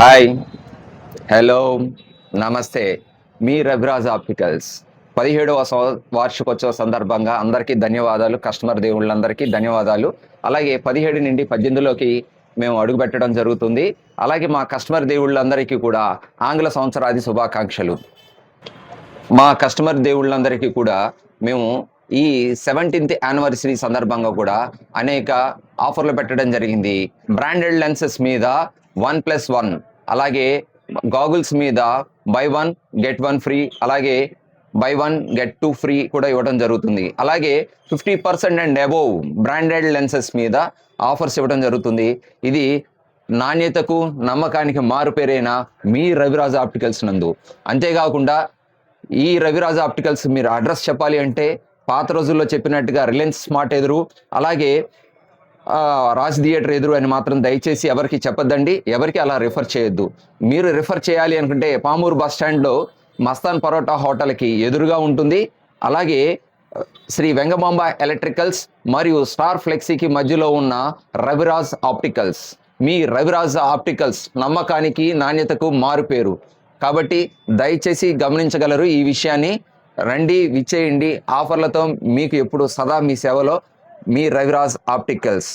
Hi, hello, నమస్తే. మీ Raviraj opticals 17వ వార్షికోత్సవ సందర్భంగా అందరికీ ధన్యవాదాలు. కస్టమర్ దేవుళ్ళందరికీ ధన్యవాదాలు. అలాగే 17 నుండి 18లోకి మేము అడుగుపెట్టడం జరుగుతుంది. అలాగే మా కస్టమర్ దేవుళ్ళందరికీ కూడా ఆంగ్ల సంవత్సరాది శుభాకాంక్షలు. మా కస్టమర్ దేవుళ్ళందరికీ కూడా మేము ఈ 17th యానివర్సరీ సందర్భంగా కూడా అనేక ఆఫర్లు పెట్టడం జరిగింది. బ్రాండెడ్ లెన్సెస్ మీద 1+1, అలాగే గాగుల్స్ మీద బై 1 గెట్ 1 ఫ్రీ, అలాగే బై 1 గెట్ 2 ఫ్రీ కూడా ఇవ్వడం జరుగుతుంది. అలాగే 50% అండ్ అబోవ్ బ్రాండెడ్ లెన్సెస్ మీద ఆఫర్స్ ఇవ్వడం జరుగుతుంది. ఇది నాణ్యతకు నమ్మకానికి మారుపేరైన మీ రవిరాజ్ ఆప్టికల్స్ నందు. అంతేకాకుండా ఈ రవిరాజ్ ఆప్టికల్స్ మీరు అడ్రస్ చెప్పాలి అంటే పాత రోజుల్లో చెప్పినట్టుగా రిలయన్స్ స్మార్ట్ ఎదురు, అలాగే రాజ్ థియేటర్ ఎదురు అని మాత్రం దయచేసి ఎవరికి చెప్పొద్దండి. ఎవరికి అలా రిఫర్ చేయొద్దు. మీరు రిఫర్ చేయాలి అనుకుంటే పామూరు బస్ స్టాండ్లో మస్తాన్ పరోటా హోటల్కి ఎదురుగా ఉంటుంది. అలాగే శ్రీ వెంగమాంబ ఎలక్ట్రికల్స్ మరియు స్టార్ ఫ్లెక్సీకి మధ్యలో ఉన్న రవిరాజ్ ఆప్టికల్స్. మీ రవిరాజ్ ఆప్టికల్స్ నమ్మకానికి నాణ్యతకు మారుపేరు కాబట్టి దయచేసి గమనించగలరు ఈ విషయాన్ని. రండి, విచ్చేయండి. ఆఫర్లతో మీకు ఎప్పుడు సదా మీ సేవలో మీ రవిరాజ్ ఆప్టికల్స్.